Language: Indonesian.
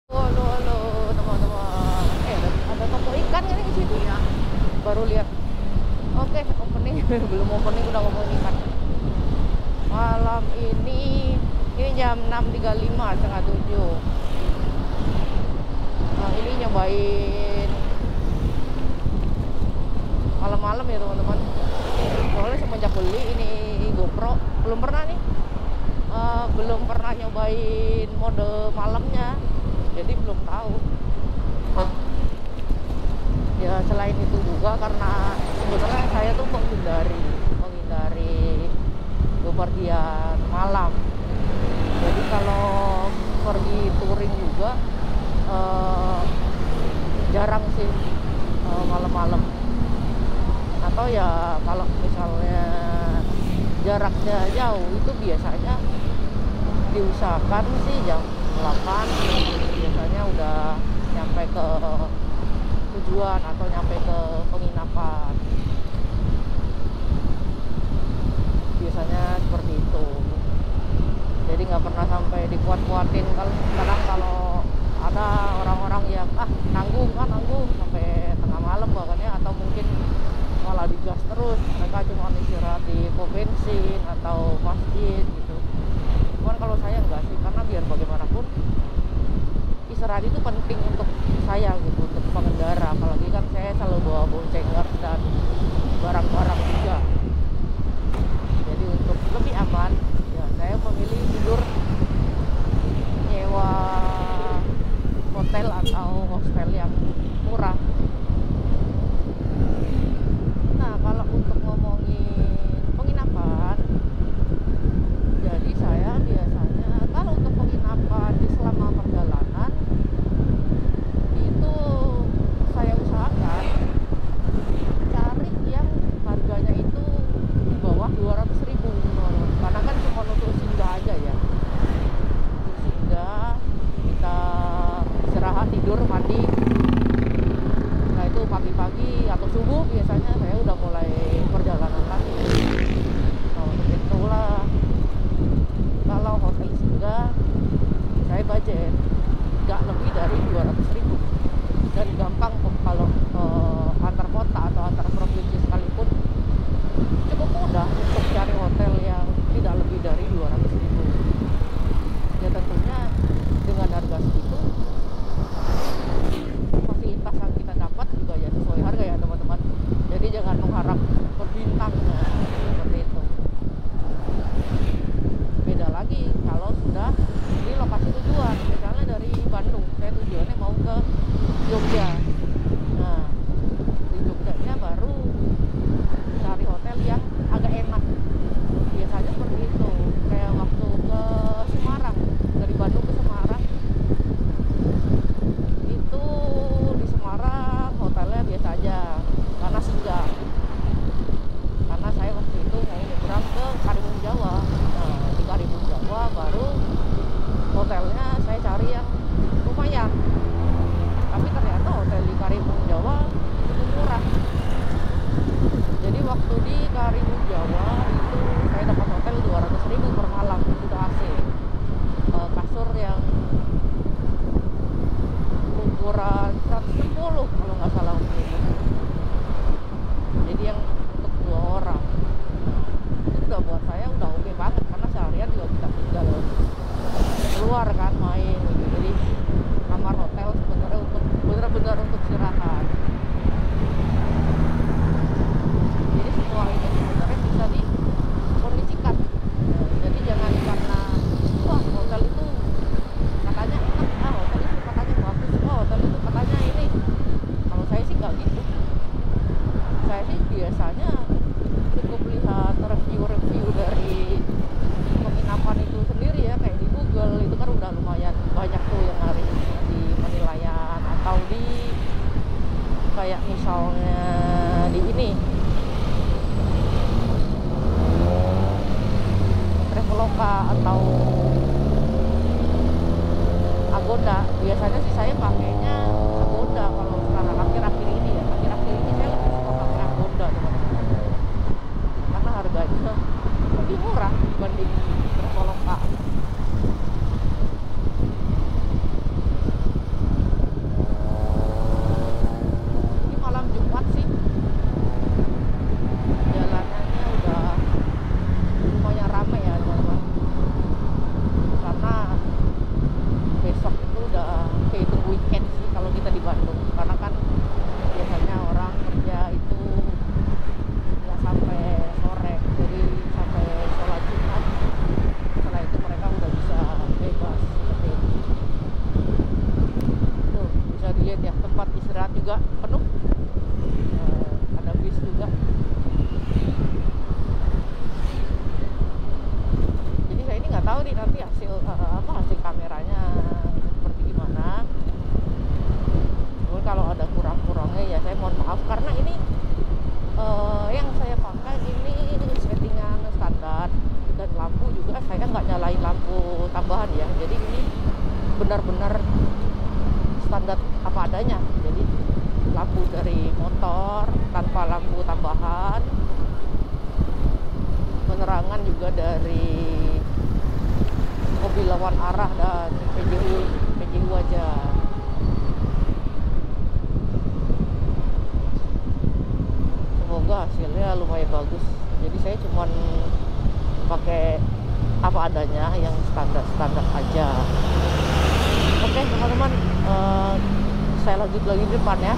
Halo, halo teman-teman. Ada toko ikan kan di situ ya? Baru lihat. Oke, opening. Belum opening udah ngomongin ikan. Malam ini jam 6.35, setengah 7. Nah, ini nyobain malam-malam ya teman-teman. Soalnya semenjak beli ini GoPro belum pernah nih. Belum pernah nyobain mode malamnya, jadi belum tahu. Ya selain itu juga karena sebenarnya saya tuh menghindari bepergian malam. Jadi kalau pergi touring juga jarang sih malam-malam. Atau ya kalau misalnya jaraknya jauh itu biasanya diusahakan sih jam 8 biasanya udah nyampe ke tujuan atau nyampe ke penginapan. Biasanya seperti itu. Jadi nggak pernah sampai dikuat-kuatin. Kadang kalau ada orang-orang yang nanggung sampai tengah malam bahkannya, atau mungkin malah digas terus, mereka cuma istirahat di pom bensin atau masjid gitu. Cuman kalau saya enggak sih, karena biar bagaimanapun istirahat itu penting untuk saya gitu, untuk pengendara. Apalagi kan saya selalu bawa boncengan dan barang-barang juga. Jadi untuk lebih aman ya saya memilih tidur nyewa hotel atau hostel yang murah. Nah, kalau untuk ngomongin penginapan, jadi saya biasanya kalau untuk penginapan di selama perjalanan itu saya usahakan cari yang harganya itu di bawah 200.000, karena kan cuma untuk singgah aja ya, untuk singgah kita istirahat, tidur, mandi. Nah itu pagi-pagi atau subuh biasanya saya udah mulai perjalanan lagi. Nah untuk itulah kalau hotel singgah saya budget nggak lebih dari 200.000, dan gampang kalau antar kota atau antar provinsi sekalipun cukup mudah untuk cari hotel yang tidak lebih dari 200.000. Ya tentunya dengan harga segitu fasilitas yang kita dapat juga ya sesuai harga ya teman-teman. Jadi jangan mengharap berbintang, seperti itu. Beda lagi kalau sudah di lokasi tujuan, misalnya dari Bandung saya tujuannya mau ke Jogja. Nah di Jogjanya baru cari hotel yang agak enak, biasanya seperti itu. Kayak waktu ke Semarang, dari Bandung ke Semarang itu, di Semarang hotelnya biasa aja karena singgah. Karena saya waktu itu mau nyebrang ke Karimun Jawa. Nah di Karimun Jawa baru hotelnya saya cari yang lumayan, tapi ternyata hotel di Karimun Jawa cukup murah. Jadi waktu di Karimun Jawa itu saya dapat hotel 200.000 per malam, udah AC, kasur yang ukuran 160 kalau nggak salah waktu itu. Jadi yang untuk 2 orang. Nah, itu udah buat saya udah oke banget, karena seharian juga kita tinggal keluar kan main gitu. Jadi kamar hotel sebenarnya untuk benar-benar untuk istirahat. Jadi semua ini sebenarnya bisa dikondisikan. Jadi jangan karena wah hotel itu katanya enak, hotel itu katanya bagus, hotel itu katanya ini. Kalau saya sih nggak gitu. Saya sih biasanya cukup lihat review-review dari penginapan itu sendiri ya, kayak di Google itu kan udah lumayan banyak tuh yang hari di penilaian, atau di kayak misalnya di ini Traveloka atau Agoda. Biasanya sih saya pakainya Agoda kalau sekarang akhir-akhir ini ya. Akhir-akhir ini saya lebih suka pakai Agoda teman-teman, karena harganya lebih murah dibanding Traveloka. istirahat juga penuh. Ada bis juga. Jadi saya ini nggak tahu nih nanti hasil kameranya seperti gimana. Kalau ada kurang-kurangnya ya saya mohon maaf, karena ini yang saya pakai ini settingan standar, dan lampu juga saya nggak nyalain lampu tambahan ya. Jadi ini benar-benar standar apa adanya. Jadi lampu dari motor tanpa lampu tambahan, penerangan juga dari mobil lawan arah dan PJU aja. Semoga hasilnya lumayan bagus. Jadi saya cuman pakai apa adanya, yang standar aja. Oke teman-teman, saya lanjut lagi di depan ya.